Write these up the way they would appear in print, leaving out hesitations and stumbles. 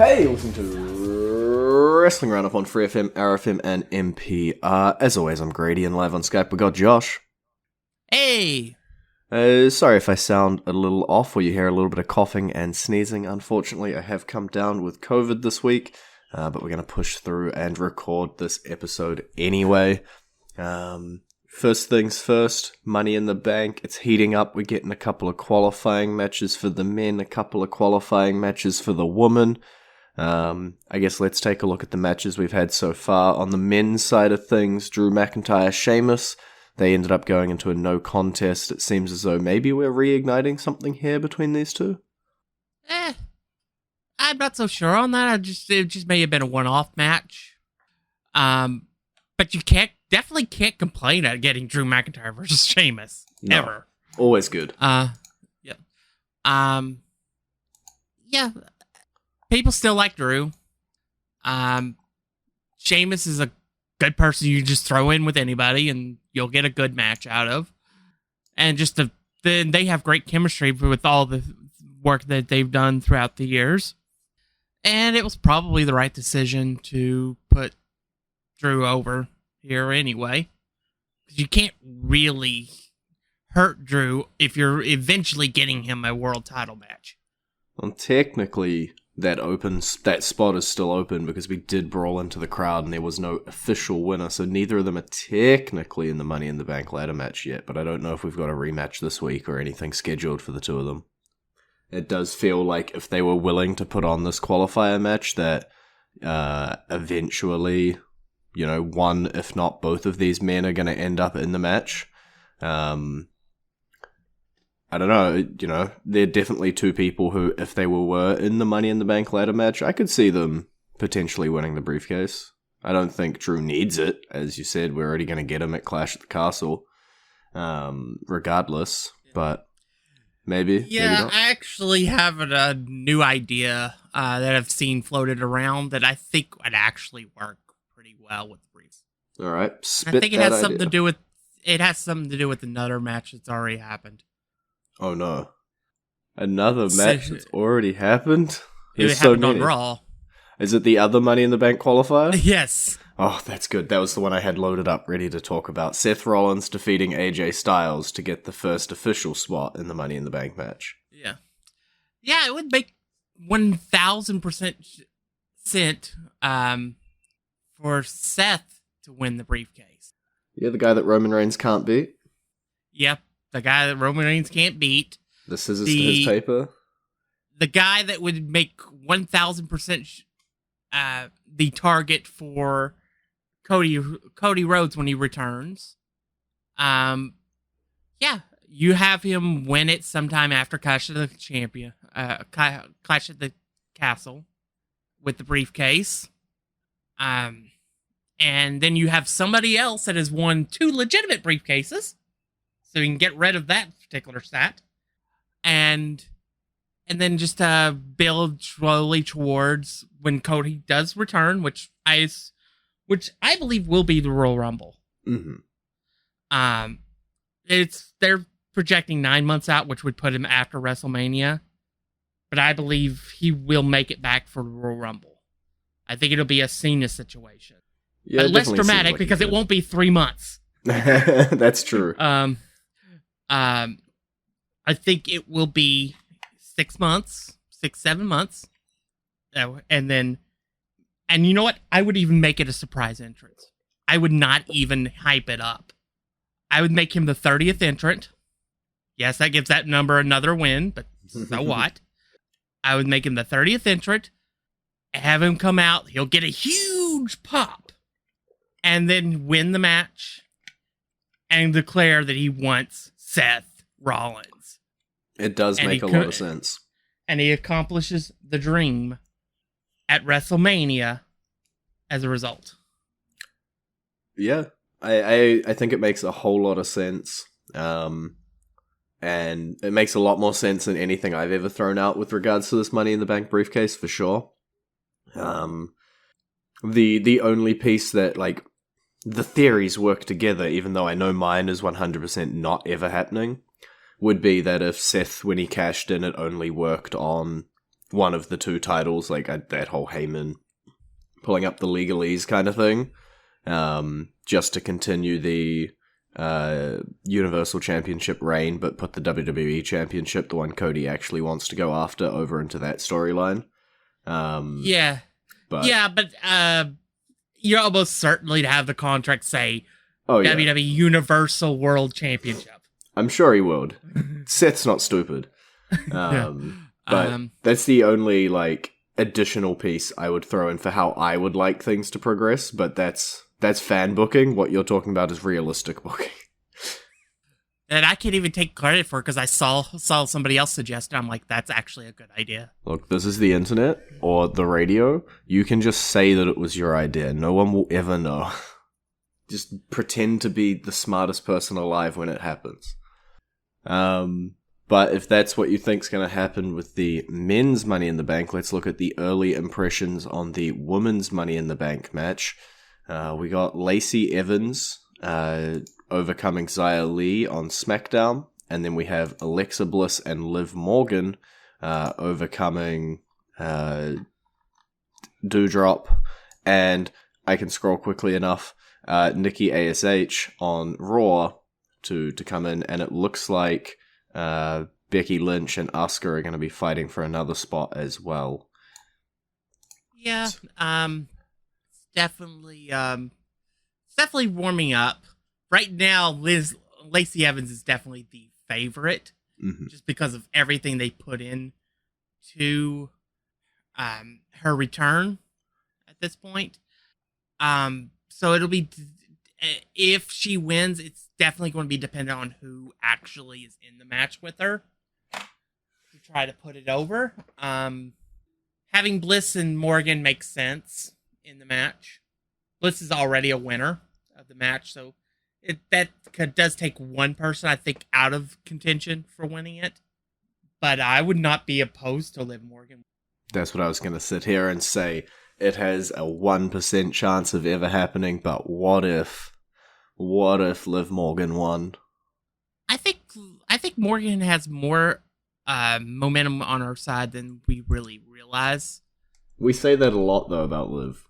Hey, listen to Wrestling Roundup on FreeFM, ArrowFM, and MP. As always, I'm Grady, and live on Skype we got Josh. Hey! Sorry if I sound a little off, or you hear a little bit of coughing and sneezing. Unfortunately, I have come down with COVID this week, but we're going to push through and record this episode anyway. First things first, Money in the Bank. It's heating up. We're getting a couple of qualifying matches for the men, a couple of qualifying matches for the women. I guess let's take a look at the matches we've had so far. On the men's side of things, Drew McIntyre, Sheamus, they ended up going into a no contest. It seems as though maybe we're reigniting something here between these two. I'm not so sure on that. It just may have been a one-off match. But you definitely can't complain at getting Drew McIntyre versus Sheamus. No, ever. Always good. Yeah. Yeah. People still like Drew. Sheamus is a good person you just throw in with anybody and you'll get a good match out of. And just then they have great chemistry with all the work that they've done throughout the years. And it was probably the right decision to put Drew over here anyway. Because you can't really hurt Drew if you're eventually getting him a world title match. Well, technically, that spot is still open because we did brawl into the crowd and there was no official winner, so neither of them are technically in the Money in the Bank ladder match yet, but I don't know if we've got a rematch this week or anything scheduled for the two of them. It does feel like if they were willing to put on this qualifier match that eventually, one, if not both of these men are going to end up in the match. I don't know, they're definitely two people who, if they were in the Money in the Bank ladder match, I could see them potentially winning the briefcase. I don't think Drew needs it. As you said, we're already going to get him at Clash at the Castle, regardless, but maybe. Yeah, maybe not. I actually have a new idea that I've seen floated around that I think would actually work pretty well with the briefs. All right, I think it has something to do with another match that's already happened. Oh no. Another match that's already happened? It happened on Raw. Is it the other Money in the Bank qualifier? Yes. Oh, that's good. That was the one I had loaded up, ready to talk about. Seth Rollins defeating AJ Styles to get the first official spot in the Money in the Bank match. Yeah. Yeah, it would make 1,000% sense for Seth to win the briefcase. Yeah, the guy that Roman Reigns can't beat? Yep. The guy that Roman Reigns can't beat. The scissors to his paper? The guy that would make 1,000% the target for Cody Rhodes when he returns. Yeah, you have him win it sometime after Clash of the Clash at the Castle with the briefcase. And then you have somebody else that has won 2 legitimate briefcases. So you can get rid of that particular stat. And then just build slowly towards when Cody does return, which I believe will be the Royal Rumble. Mm-hmm. They're projecting 9 months out, which would put him after WrestleMania. But I believe he will make it back for the Royal Rumble. I think it'll be a Cena situation. Yeah, but less dramatic because it won't be 3 months. That's true. I think it will be 6 months, 7 months. And you know what? I would even make it a surprise entrance. I would not even hype it up. I would make him the 30th entrant. Yes, that gives that number another win, but so what? I would make him the 30th entrant, have him come out, he'll get a huge pop, and then win the match, and declare that he wants Seth Rollins. It does make a lot of sense. And he accomplishes the dream at WrestleMania as a result. Yeah, I think it makes a whole lot of sense. And it makes a lot more sense than anything I've ever thrown out with regards to this Money in the Bank briefcase, for sure. The only piece that, the theories work together, even though I know mine is 100% not ever happening, would be that if Seth, when he cashed in, it only worked on one of the two titles, like that whole Heyman pulling up the legalese kind of thing, just to continue the Universal Championship reign, but put the WWE Championship, the one Cody actually wants to go after, over into that storyline. But you're almost certainly to have the contract say WWE Universal World Championship. I'm sure he would. Seth's not stupid. But that's the only, like, additional piece I would throw in for how I would like things to progress, but that's fan booking. What you're talking about is realistic booking. And I can't even take credit for it because I saw somebody else suggest it. I'm like, that's actually a good idea. Look, this is the internet or the radio. You can just say that it was your idea. No one will ever know. Just pretend to be the smartest person alive when it happens. But if that's what you think's going to happen with the men's Money in the Bank, let's look at the early impressions on the women's Money in the Bank match. We got Lacey Evans overcoming Xia Li on SmackDown, and then we have Alexa Bliss and Liv Morgan overcoming Doudrop, and I can scroll quickly enough, Nikki ASH on Raw to come in, and it looks like Becky Lynch and Asuka are going to be fighting for another spot as well. Yeah, it's definitely warming up. Right now, Lacey Evans is definitely the favorite, just because of everything they put in to her return at this point. So it'll be, if she wins, it's definitely going to be dependent on who actually is in the match with her to try to put it over. Having Bliss and Morgan makes sense in the match. Bliss is already a winner of the match, so that does take one person, I think, out of contention for winning it. But I would not be opposed to Liv Morgan. That's what I was going to sit here and say. It has a 1% chance of ever happening, but what if Liv Morgan won? I think Morgan has more momentum on her side than we really realize. We say that a lot, though, about Liv.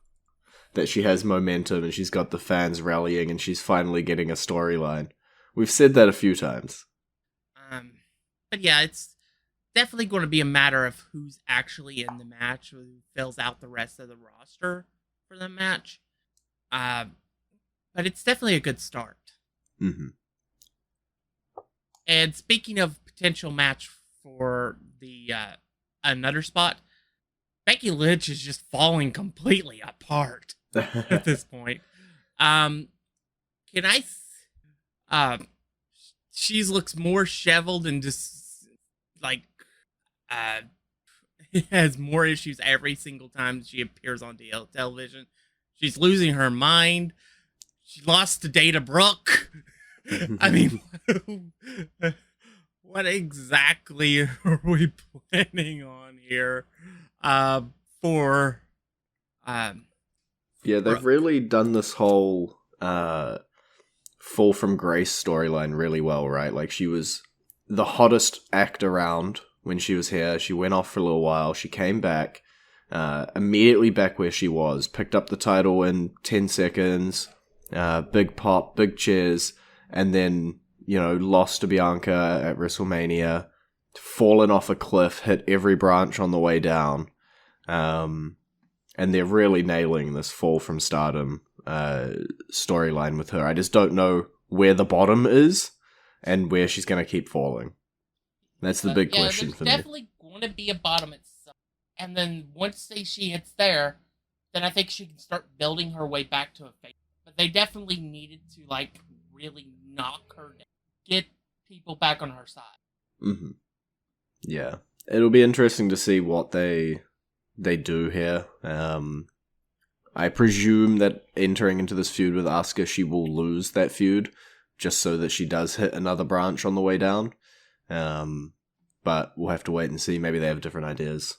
That she has momentum and she's got the fans rallying and she's finally getting a storyline. We've said that a few times. But yeah, it's definitely going to be a matter of who's actually in the match, who fills out the rest of the roster for the match. But it's definitely a good start. Mm-hmm. And speaking of potential match for the another spot, Becky Lynch is just falling completely apart at this point. She looks more shoveled and just like has more issues every single time she appears on television. She's losing her mind. She lost to Dana Brooke. I mean, what exactly are we planning on here? Yeah, they've really done this whole Fall from Grace storyline really well, right? Like, she was the hottest act around when she was here. She went off for a little while. She came back, immediately back where she was, picked up the title in 10 seconds, big pop, big cheers, and then, lost to Bianca at WrestleMania, fallen off a cliff, hit every branch on the way down. And they're really nailing this Fall from Stardom storyline with her. I just don't know where the bottom is and where she's going to keep falling. That's the big question for me. There's definitely going to be a bottom at some. And then once she hits there, then I think she can start building her way back to a face. But they definitely needed to, really knock her down. Get people back on her side. Mm-hmm. Yeah. It'll be interesting to see what they do here. I presume that entering into this feud with Asuka, she will lose that feud, just so that she does hit another branch on the way down. But we'll have to wait and see. Maybe they have different ideas.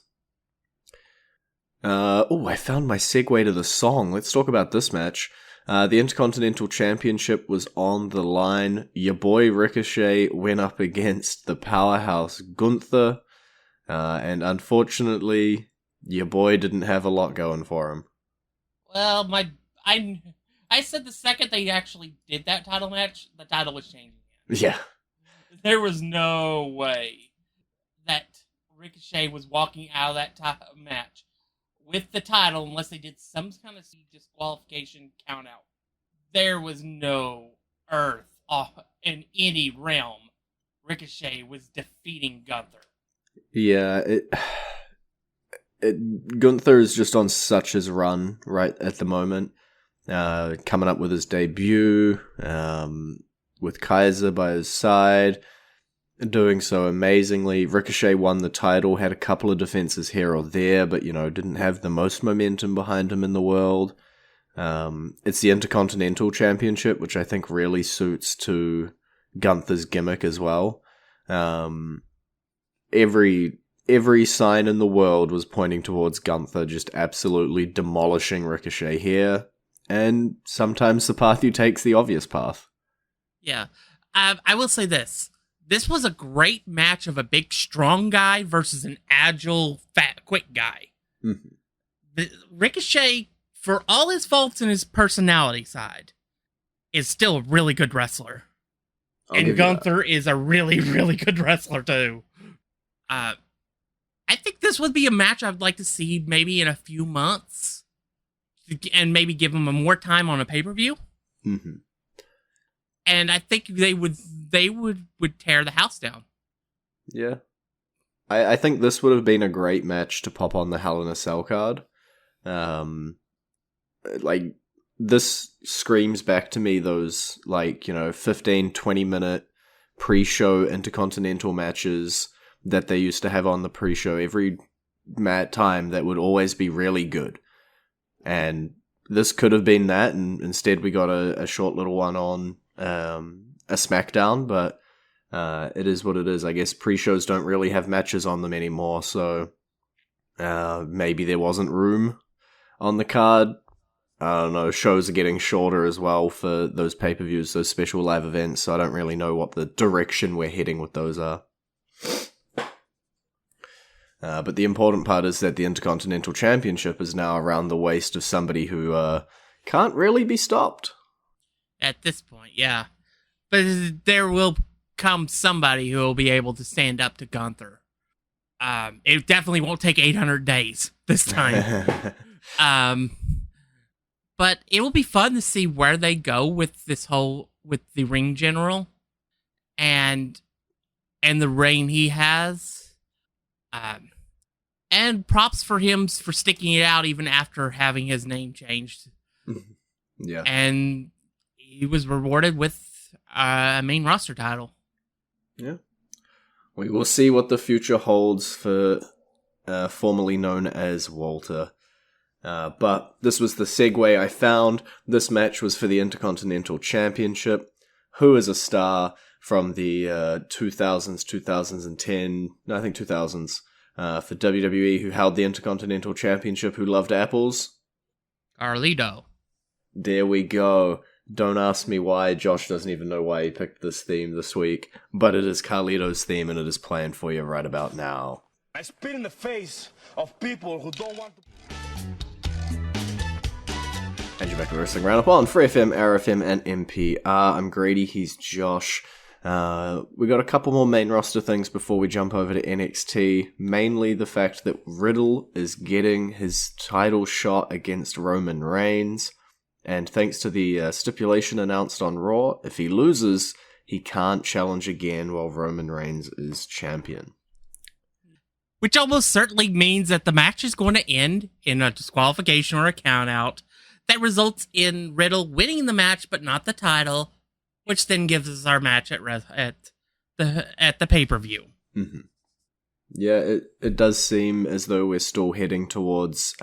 I found my segue to the song. Let's talk about this match. The Intercontinental Championship was on the line. Your boy Ricochet went up against the powerhouse Gunther. And unfortunately, your boy didn't have a lot going for him. Well, I said the second they actually did that title match, the title was changing. Yeah. There was no way that Ricochet was walking out of that match with the title unless they did some kind of disqualification count out. There was no earth in any realm Ricochet was defeating Gunther. Yeah, Gunther is just on such his run right at the moment. Coming up with his debut, with Kaiser by his side, doing so amazingly. Ricochet won the title, had a couple of defenses here or there, but, didn't have the most momentum behind him in the world. It's the Intercontinental Championship, which I think really suits to Gunther's gimmick as well. Every sign in the world was pointing towards Gunther just absolutely demolishing Ricochet here, and sometimes the path you take's the obvious path. Yeah. I will say this. This was a great match of a big, strong guy versus an agile, fat, quick guy. Mm-hmm. Ricochet, for all his faults in his personality side, is still a really good wrestler. And Gunther is a really, really good wrestler, too. I think this would be a match I'd like to see maybe in a few months. And maybe give him more time on a pay-per-view. Mm-hmm. And I think they would tear the house down. Yeah. I think this would have been a great match to pop on the Hell in a Cell card. This screams back to me those, 15, 20-minute pre-show Intercontinental matches that they used to have on the pre-show every time that would always be really good. And this could have been that, and instead we got a short little one on a SmackDown, but it is what it is. I guess pre-shows don't really have matches on them anymore, so maybe there wasn't room on the card. I don't know, shows are getting shorter as well for those pay-per-views, those special live events, so I don't really know what the direction we're heading with those are. But the important part is that the Intercontinental Championship is now around the waist of somebody who can't really be stopped. At this point, yeah. But there will come somebody who will be able to stand up to Gunther. It definitely won't take 800 days this time. But it will be fun to see where they go with with the ring general and the reign he has. And props for him for sticking it out even after having his name changed. Yeah. And he was rewarded with a main roster title. Yeah. We will see what the future holds for formerly known as Walter. But this was the segue I found. This match was for the Intercontinental Championship. Who is a star from the 2000s, 2010, no, I think 2000s, for WWE, who held the Intercontinental Championship, who loved apples? Carlito. There we go. Don't ask me why. Josh doesn't even know why he picked this theme this week, but it is Carlito's theme, and it is playing for you right about now. I spit in the face of people who don't want to... And you're back to Wrestling Roundup on FreeFM, ArrowFM, and MPR. I'm Grady, he's Josh. We got a couple more main roster things before we jump over to NXT. Mainly the fact that Riddle is getting his title shot against Roman Reigns. And thanks to the stipulation announced on Raw, if he loses, he can't challenge again while Roman Reigns is champion. Which almost certainly means that the match is going to end in a disqualification or a countout. That results in Riddle winning the match, but not the title, which then gives us our match at the pay-per-view. Mm-hmm. Yeah, it does seem as though we're still heading towards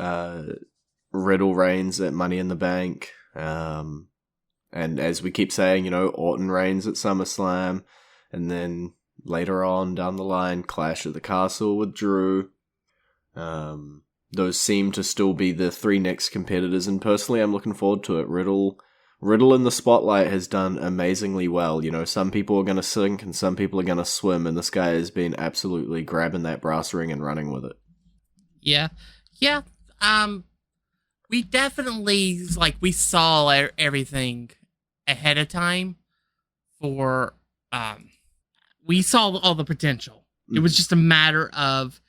Riddle Reigns at Money in the Bank. And as we keep saying, Orton Reigns at SummerSlam, and then later on down the line, Clash at the Castle with Drew. Those seem to still be the three next competitors, and personally I'm looking forward to it. Riddle Riddle in the spotlight has done amazingly well. You know, some people are going to sink and some people are going to swim, and this guy has been absolutely grabbing that brass ring and running with it. Yeah. We definitely, we saw everything ahead of time for, we saw all the potential. It was just a matter of,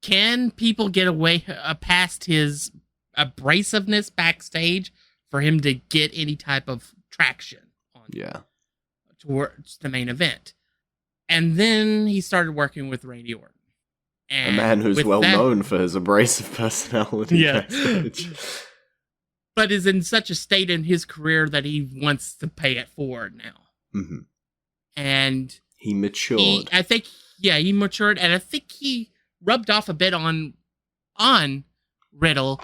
can people get away past his abrasiveness backstage for him to get any type of traction towards the main event? And then he started working with Randy Orton. And a man who's well known for his abrasive personality backstage. But is in such a state in his career that he wants to pay it forward now. Mm-hmm. And he matured. He matured, and I think he rubbed off a bit on Riddle,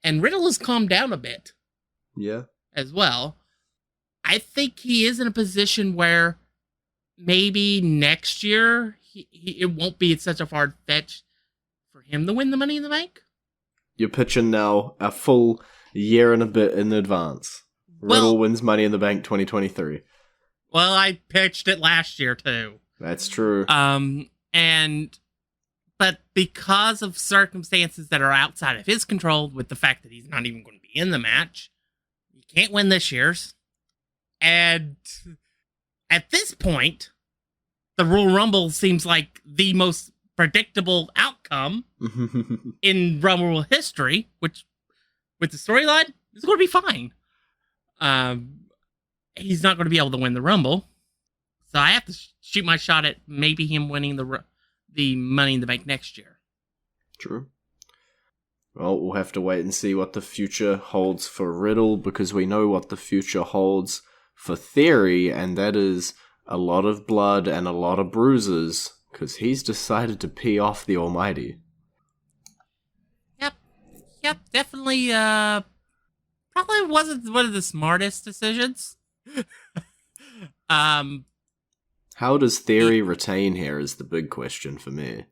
and Riddle has calmed down a bit. Yeah. As well. I think he is in a position where maybe next year it won't be such a far fetch for him to win the Money in the Bank. You're pitching now a full year and a bit in advance. Riddle wins Money in the Bank 2023. Well, I pitched it last year too. That's true. But because of circumstances that are outside of his control, with the fact that he's not even going to be in the match, he can't win this year's. And at this point, the Royal Rumble seems like the most predictable outcome in Rumble history, which, with the storyline, is going to be fine. He's not going to be able to win the Rumble, so I have to shoot my shot at maybe him winning the Money in the Bank next year. True. Well, we'll have to wait and see what the future holds for Riddle, because we know what the future holds for Theory, and that is a lot of blood and a lot of bruises, because he's decided to pee off the Almighty. Yep, definitely, probably wasn't one of the smartest decisions. How does Theory retain here is the big question for me.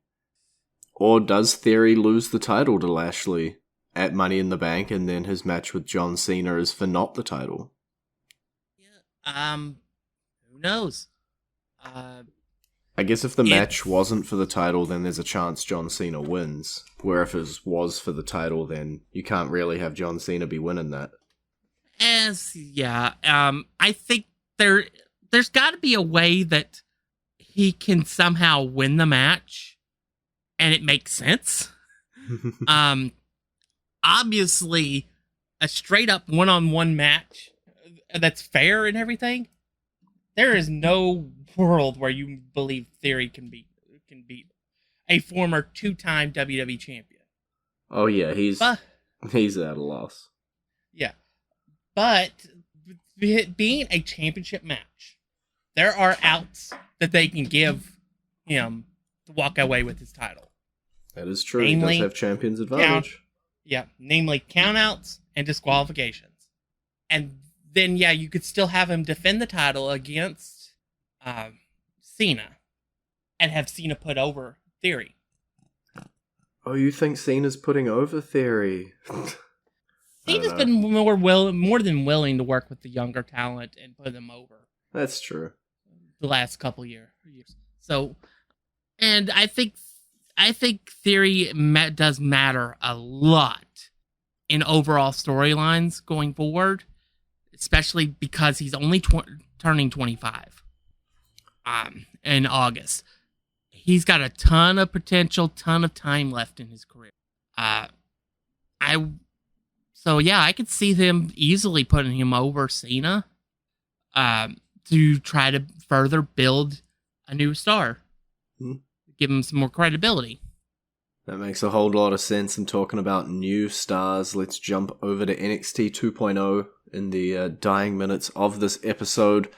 Or does Theory lose the title to Lashley at Money in the Bank, and then his match with John Cena is for not the title? Who knows? I guess if the match wasn't for the title, then there's a chance John Cena wins. Where if it was for the title, then you can't really have John Cena be winning that. I think there's got to be a way that he can somehow win the match, and it makes sense. Obviously, a straight up one-on-one match that's fair and everything. There is no world where you believe Theory can beat a former 2-time WWE champion. Oh yeah, he's at a loss. Yeah, but being a championship match, there are outs that they can give him to walk away with his title. That is true. Namely, he does have champion's advantage. Namely countouts and disqualifications. And then, you could still have him defend the title against Cena and have Cena put over Theory. Oh, you think Cena's putting over Theory? Cena's been more than willing to work with the younger talent and put them over. That's true. The last couple years. So, and I think Theory does matter a lot in overall storylines going forward, especially because he's only turning 25 in August. He's got a ton of potential, ton of time left in his career. I could see them easily putting him over Cena to try to further build a new star. Give him some more credibility. That makes a whole lot of sense. And talking about new stars, let's jump over to NXT 2.0 in the dying minutes of this episode.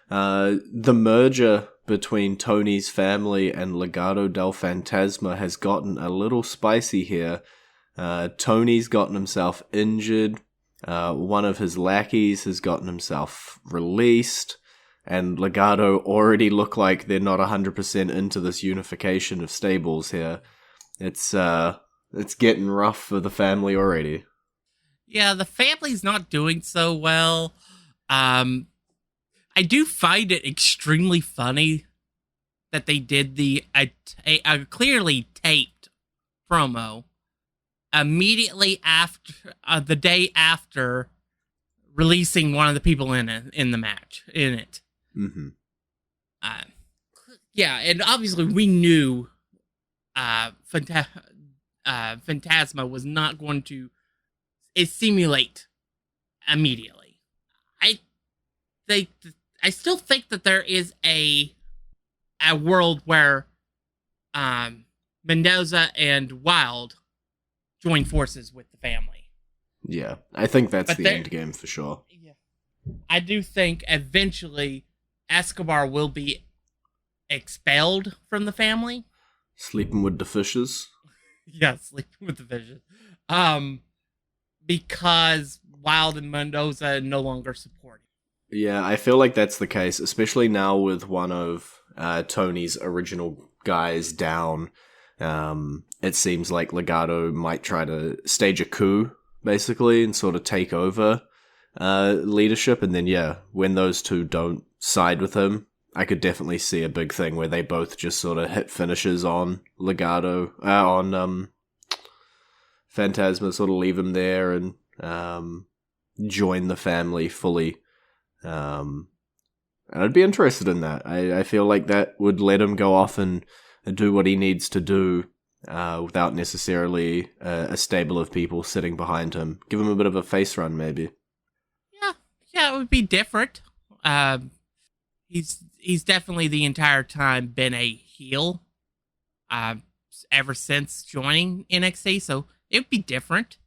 The merger between Tony's family and Legado del Fantasma has gotten a little spicy here. Tony's gotten himself injured. One of his lackeys has gotten himself released. And Legado already look like they're not 100% into this unification of stables here. It's getting rough for the family already. Yeah, the family's not doing so well. I do find it extremely funny that they did a clearly taped promo immediately after the day after releasing one of the people in the match in it. Mm-hmm. Yeah, and obviously we knew Phantasma was not going to simulate immediately. I still think that there is a world where Mendoza and Wild join forces with the family. Yeah, I think that's But the end game for sure. Yeah. I do think eventually Escobar will be expelled from the family. Sleeping with the fishes. Yeah, sleeping with the fishes. Because Wild and Mendoza no longer support him. Yeah, I feel like that's the case, especially now with one of Tony's original guys down. It seems like Legado might try to stage a coup, basically, and sort of take over leadership. And then, yeah, when those two don't side with him, I could definitely see a big thing where they both just sort of hit finishes on Legado, on Phantasma, sort of leave him there and join the family fully. And I'd be interested in that. I feel like that would let him go off and do what he needs to do without necessarily a stable of people sitting behind him. Give him a bit of a face run, maybe. Yeah, it would be different. He's definitely the entire time been a heel ever since joining NXT, so it would be different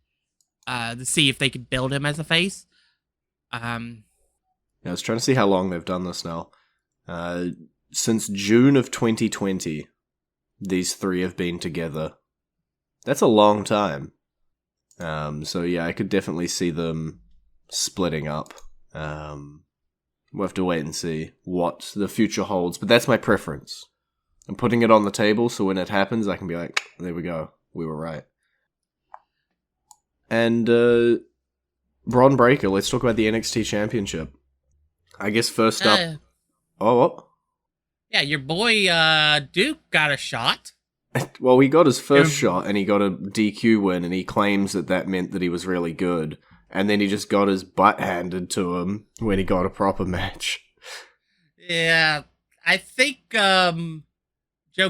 to see if they could build him as a face. I was trying to see how long they've done this now. Since June of 2020, these three have been together. That's a long time. So yeah, I could definitely see them splitting up. We'll have to wait and see what the future holds, but that's my preference. I'm putting it on the table, so when it happens, I can be like, there we go, we were right. And, Braun Breaker, let's talk about the NXT Championship. I guess first up... what? Yeah, your boy Duke got a shot. Well, he got his first shot, and he got a DQ win, and he claims that meant that he was really good. And then he just got his butt handed to him when he got a proper match. Yeah, I think Joe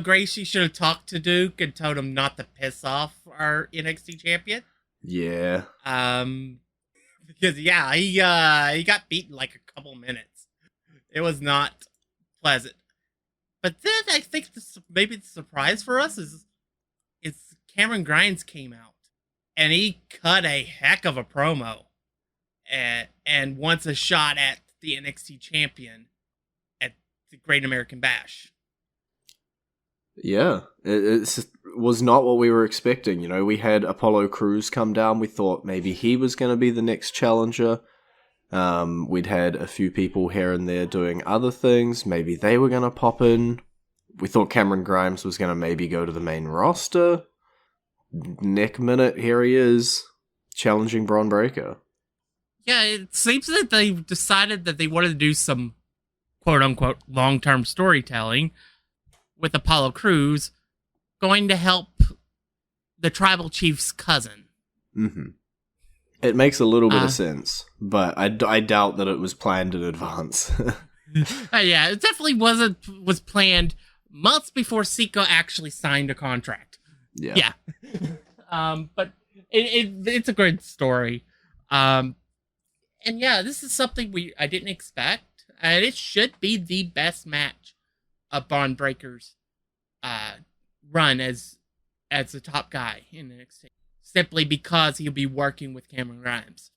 Gracie should have talked to Duke and told him not to piss off our NXT champion. Yeah. Because he got beaten like a couple minutes. It was not pleasant. But then I think maybe the surprise for us is Cameron Grimes came out and he cut a heck of a promo and wants a shot at the NXT champion at the Great American Bash. Yeah, it was not what we were expecting. You know, we had Apollo Crews come down. We thought maybe he was going to be the next challenger. We'd had a few people here and there doing other things. Maybe they were going to pop in. We thought Cameron Grimes was going to maybe go to the main roster. Neck minute, here he is, challenging Braun Breaker. Yeah, it seems that they've decided that they wanted to do some quote-unquote long-term storytelling with Apollo Crews going to help the tribal chief's cousin. Mm-hmm. It makes a little bit of sense, but I doubt that it was planned in advance. Yeah, it definitely was planned months before Siko actually signed a contract. Yeah. But it's a great story. And yeah, this is something I didn't expect. And it should be the best match of Braun Breaker's run as the top guy in NXT. Simply because he'll be working with Cameron Grimes.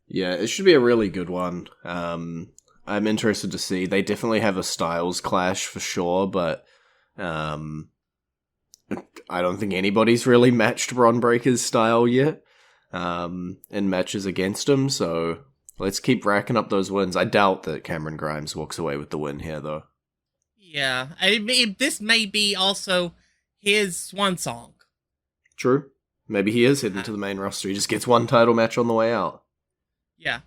Yeah, it should be a really good one. I'm interested to see. They definitely have a styles clash for sure, but I don't think anybody's really matched Braun Breaker's style yet in matches against him, so let's keep racking up those wins. I doubt that Cameron Grimes walks away with the win here, though. Yeah, this may be also his swan song. True. Maybe he is heading to the main roster. He just gets one title match on the way out. Yeah.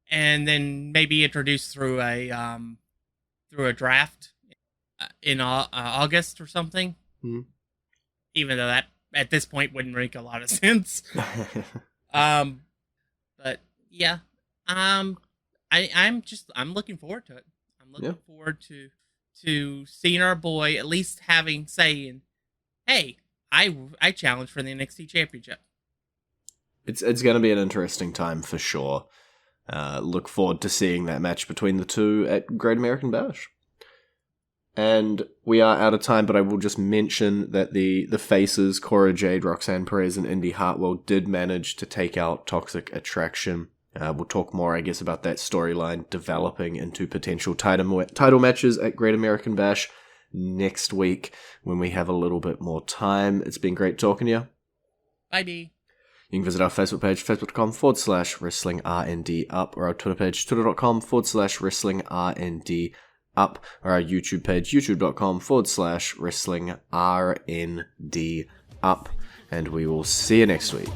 and then maybe introduced through a draft in August or something. Hmm. Even though that at this point wouldn't make a lot of sense. But yeah, I'm looking forward to it. I'm looking forward to seeing our boy at least saying, "Hey, I challenged for the NXT Championship." It's going to be an interesting time for sure. Look forward to seeing that match between the two at Great American Bash. And we are out of time, but I will just mention that the faces, Cora Jade, Roxanne Perez, and Indy Hartwell did manage to take out Toxic Attraction. We'll talk more, I guess, about that storyline developing into potential title matches at Great American Bash next week when we have a little bit more time. It's been great talking to you. Bye, B. You can visit our Facebook page, facebook.com/WrestlingRNDup, or our Twitter page, twitter.com/WrestlingRNDup, or our YouTube page, youtube.com/WrestlingRNDup. And we will see you next week.